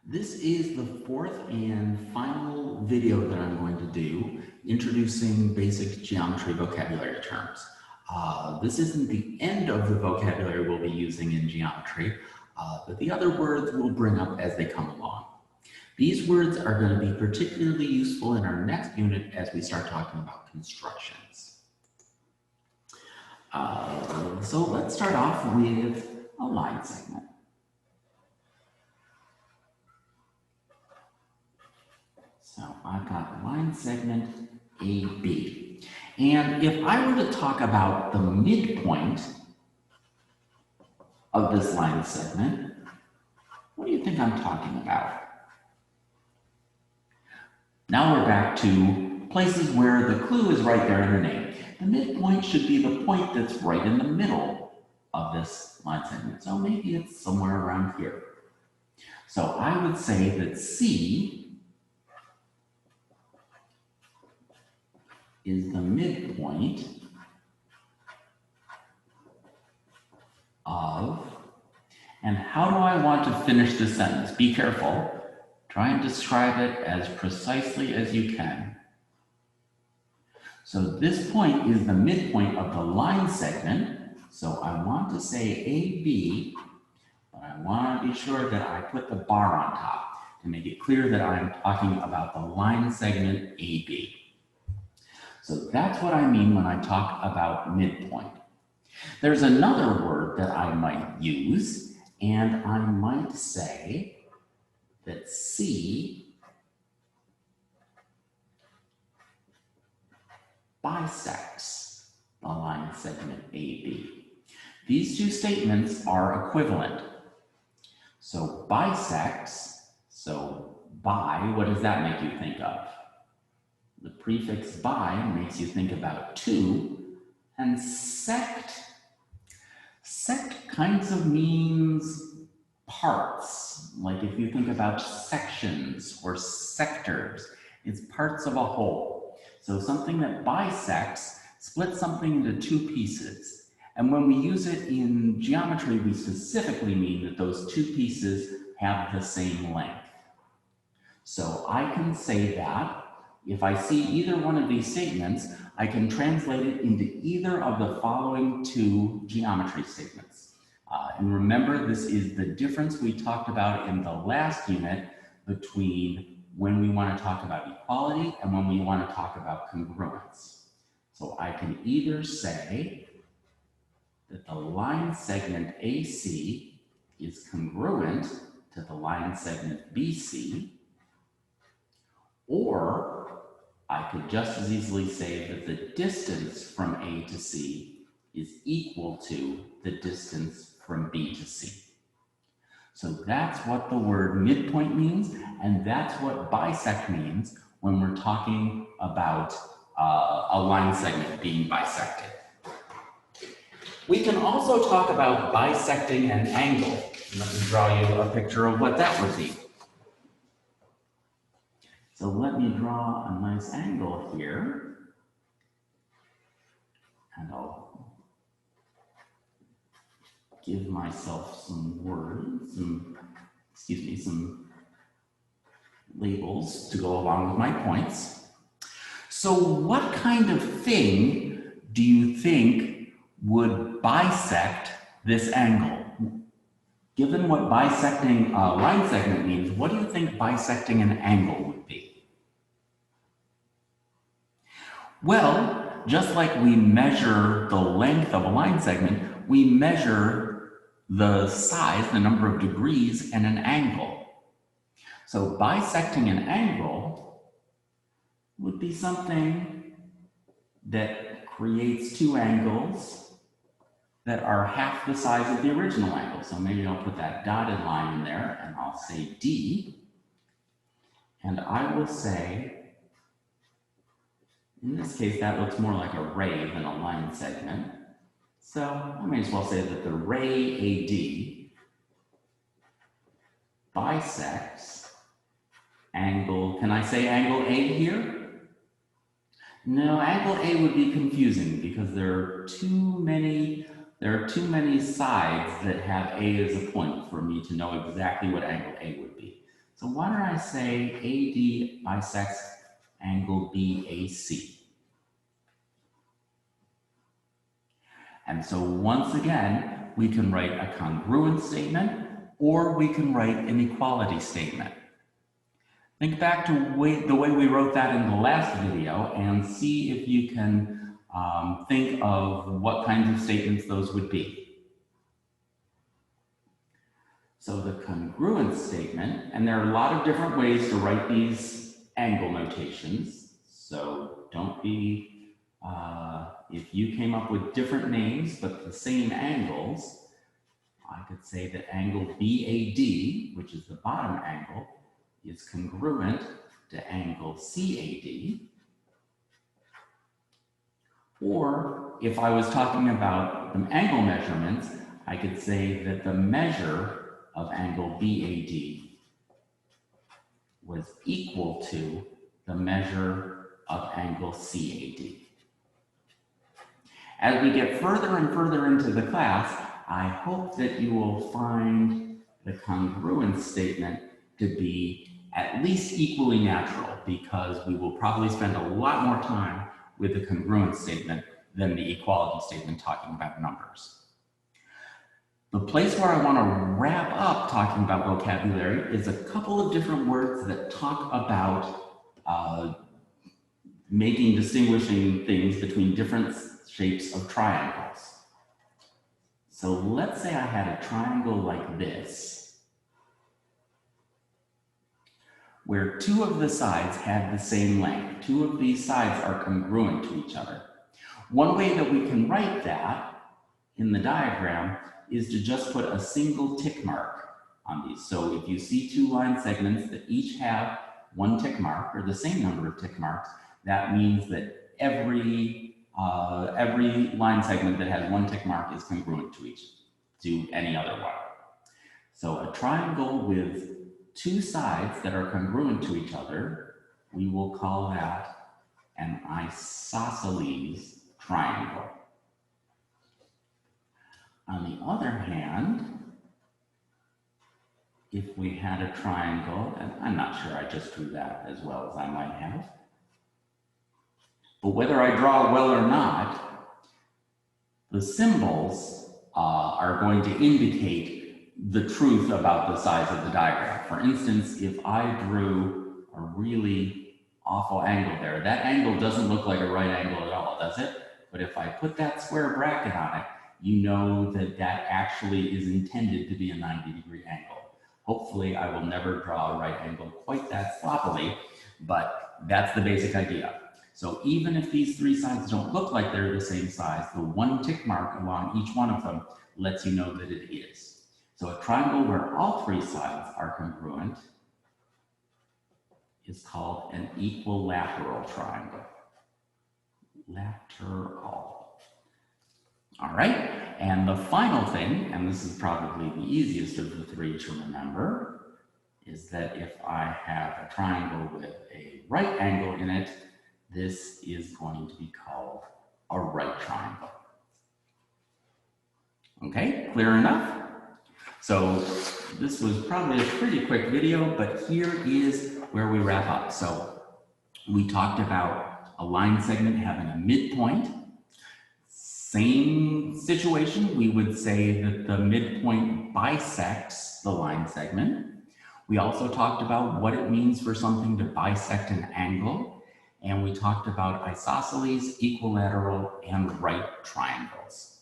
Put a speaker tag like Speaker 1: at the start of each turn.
Speaker 1: This is the fourth and final video that I'm going to do introducing basic geometry vocabulary terms. This isn't the end of the vocabulary we'll be using in geometry, but the other words we'll bring up as they come along. These words are going to be particularly useful in our next unit as we start talking about constructions. So let's start off with a line segment. So I've got line segment AB. And if I were to talk about the midpoint of this line segment, what do you think I'm talking about? Now we're back to places where the clue is right there in the name. The midpoint should be the point that's right in the middle of this line segment. So maybe it's somewhere around here. So I would say that C is the midpoint of, and how do I want to finish this sentence? Be careful. Try and describe it as precisely as you can. So this point is the midpoint of the line segment. So I want to say AB, but I want to be sure that I put the bar on top to make it clear that I'm talking about the line segment AB. So that's what I mean when I talk about midpoint. There's another word that I might use, and I might say that C bisects the line segment AB. These two statements are equivalent. So bisects, so bi, what does that make you think of? The prefix bi makes you think about two, and sect kinds of means parts. Like if you think about sections or sectors, it's parts of a whole. So something that bisects splits something into two pieces. And when we use it in geometry, we specifically mean that those two pieces have the same length. So I can say that if I see either one of these statements, I can translate it into either of the following two geometry statements. And remember, this is the difference we talked about in the last unit between when we want to talk about equality and when we want to talk about congruence. So I can either say that the line segment AC is congruent to the line segment BC, or I could just as easily say that the distance from A to C is equal to the distance from B to C. So that's what the word midpoint means, and that's what bisect means when we're talking about a line segment being bisected. We can also talk about bisecting an angle. Let me draw you a picture of what that would be. So let me draw a nice angle here, and I'll give myself some words, some labels to go along with my points. So what kind of thing do you think would bisect this angle? Given what bisecting a line segment means, what do you think bisecting an angle would be? Well, just like we measure the length of a line segment, we measure the size, the number of degrees, and an angle. So bisecting an angle would be something that creates two angles that are half the size of the original angle. So maybe I'll put that dotted line in there, and I'll say D, and I will say, in this case, that looks more like a ray than a line segment. So I may as well say that the ray AD bisects angle, can I say angle A here? No, angle A would be confusing because there are too many sides that have A as a point for me to know exactly what angle A would be. So why don't I say AD bisects angle BAC? And so once again, we can write a congruence statement or we can write an equality statement. Think back to the way we wrote that in the last video and see if you can think of what kinds of statements those would be. So the congruence statement, and there are a lot of different ways to write these angle notations. So don't be, if you came up with different names but the same angles, I could say that angle BAD, which is the bottom angle, is congruent to angle CAD. Or if I was talking about the angle measurements, I could say that the measure of angle BAD was equal to the measure of angle CAD. As we get further and further into the class, I hope that you will find the congruence statement to be at least equally natural, because we will probably spend a lot more time with the congruence statement than the equality statement talking about numbers. The place where I want to wrap up talking about vocabulary is a couple of different words that talk about distinguishing things between different shapes of triangles. So let's say I had a triangle like this, where two of the sides had the same length. Two of these sides are congruent to each other. One way that we can write that in the diagram is to just put a single tick mark on these. So if you see two line segments that each have one tick mark, or the same number of tick marks, that means that every line segment that has one tick mark is congruent to any other one. So a triangle with two sides that are congruent to each other, we will call that an isosceles triangle. On the other hand, if we had a triangle, and I'm not sure I just drew that as well as I might have, but whether I draw it well or not, the symbols are going to indicate the truth about the size of the diagram. For instance, if I drew a really awful angle there, that angle doesn't look like a right angle at all, does it? But if I put that square bracket on it, you know that that actually is intended to be a 90-degree angle. Hopefully, I will never draw a right angle quite that sloppily, but that's the basic idea. So even if these three sides don't look like they're the same size, the one tick mark along each one of them lets you know that it is. So a triangle where all three sides are congruent is called an equilateral triangle. Lateral. All right, and the final thing, and this is probably the easiest of the three to remember, is that if I have a triangle with a right angle in it, this is going to be called a right triangle. Okay, clear enough? So this was probably a pretty quick video, but here is where we wrap up. So we talked about a line segment having a midpoint. Same situation, we would say that the midpoint bisects the line segment. We also talked about what it means for something to bisect an angle. And we talked about isosceles, equilateral, and right triangles.